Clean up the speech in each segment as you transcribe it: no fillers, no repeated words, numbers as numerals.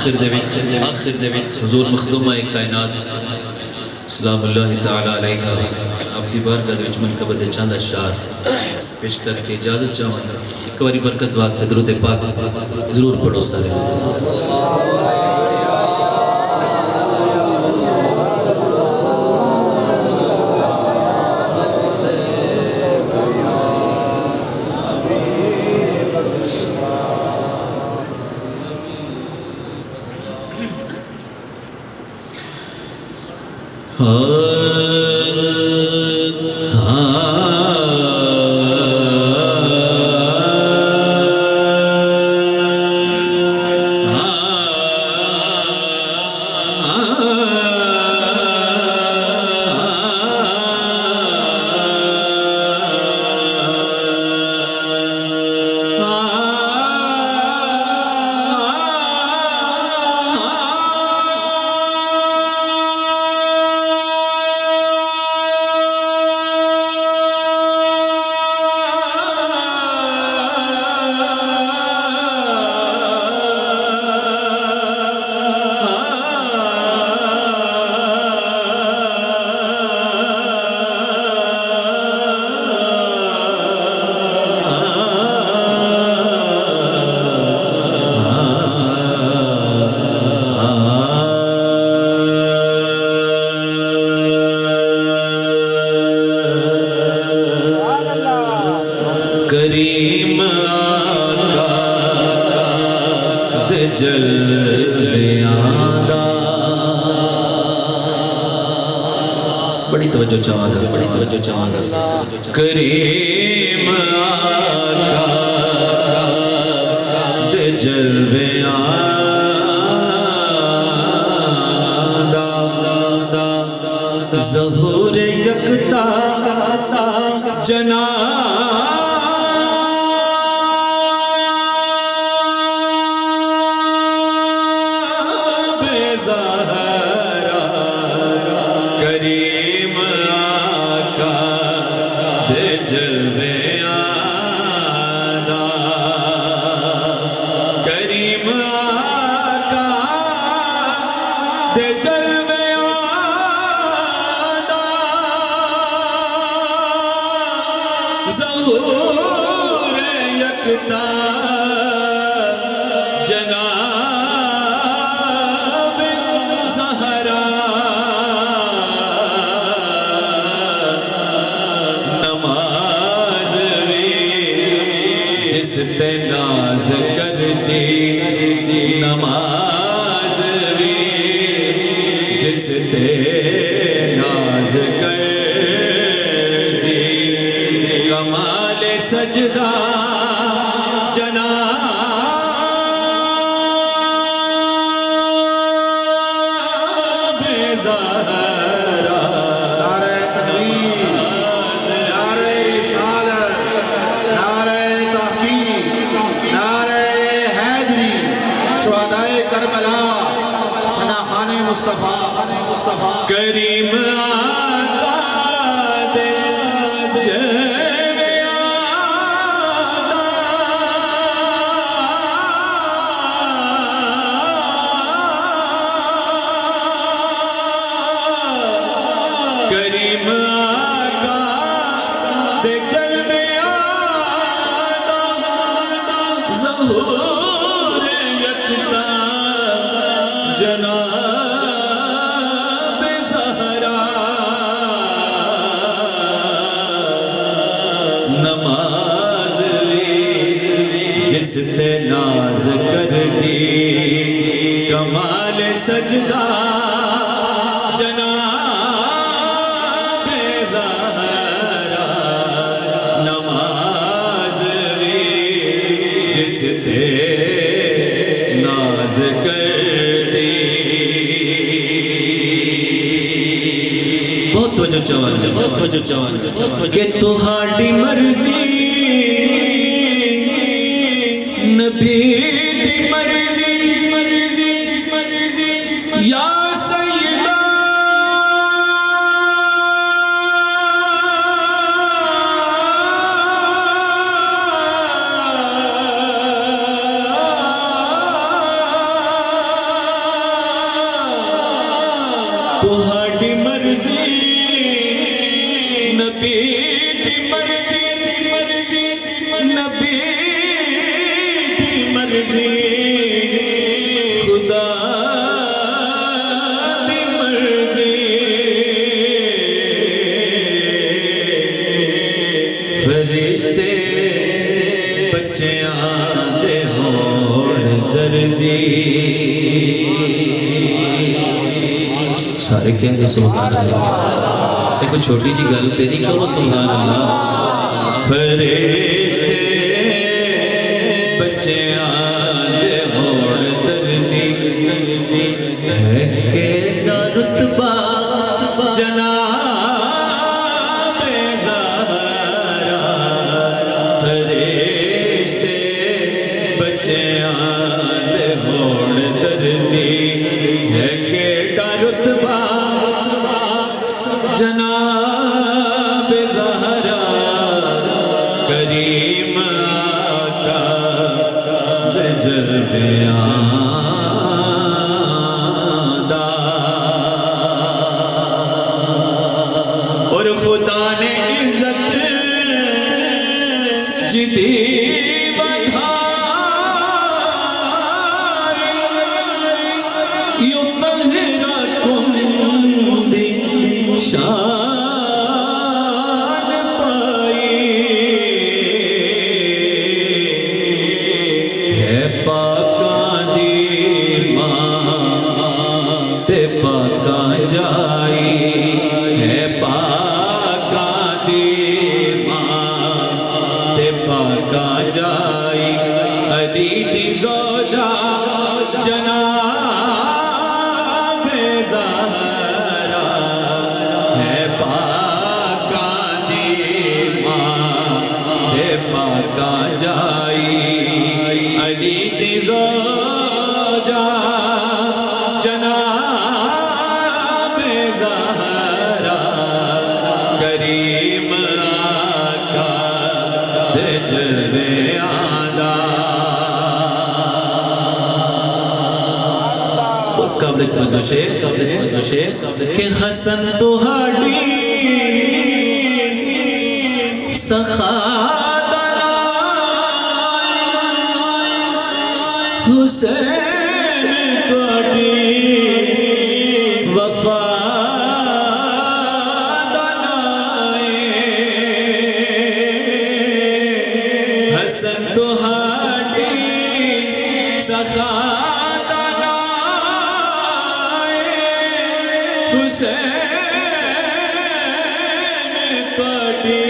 آخر دے وچ حضور مخدومہ کائنات سلام اللہ تعالیٰ علیہ آپ دی بارگاہ دے وچ منقبت چاند اشعار پیش کر کے اجازت چاہوں گا ایک باری برکت واسطے درود پاک ضرور پڑھو سارے بڑی توجہ چاہاں گا کریم آقا دے جلوے آدھا ظہور یکتا جناب زہرا کریم آقا دے جلوے آدھا کریم آقا دے جلوے آدھا ظہور یکتا ناز کرتی نماز بھی جس تے ناز کرتی کمال سجدہ جناب زہرا مصطفیٰ کریم آقا دے جلوے آدھا کریم آقا دے جلوے آدھا ظہور یکتا جناب جس تے ناز کر دی کمال سجدہ جناب زہرا نماز بھی جس تے ناز کر دی بہت توجہ چوان کہ تہاڈی مرضی نبی دی مرضی یا سیدہ نبی دی مرضی نبی دی مرضی خدا دی مرضی فرشتے بچیاں دے ہون درزی سارے کہیں گے سبحان اللہ ایک چھوٹی جی گل تیری کرو سبحان اللہ فرشتے بچیاں دے ہون درزی ہے کہ نہ رتبہ جناب زہرا فرشتے بچیاں دے ہون درزی ہے کہ نہ رتبہ جناب زہرا کریم آقا دے جلویاں دا اور خدا نے عزت جدی بدھائی یوں طہرکم دی شان پائی ہے پاکاں دی ماں تے پاکاں جائی ہے پاکاں دی ماں تے پاکاں جائی علی دی زوجہ جناب زہرا ہے پاکاں دی ماں تے پاکاں جائی علی دی زوجہ جناب زہرا کریم آقا دے جلویاں دا قابل توجہ شیر کہ حسن تہاڈی سخا حسین تہاڈی وفا حسن تہاڈی سخا حسین تہاڈی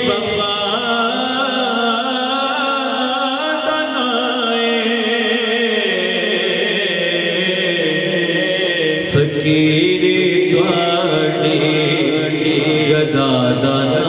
وفا دا فقیری تہاڈی گدا دا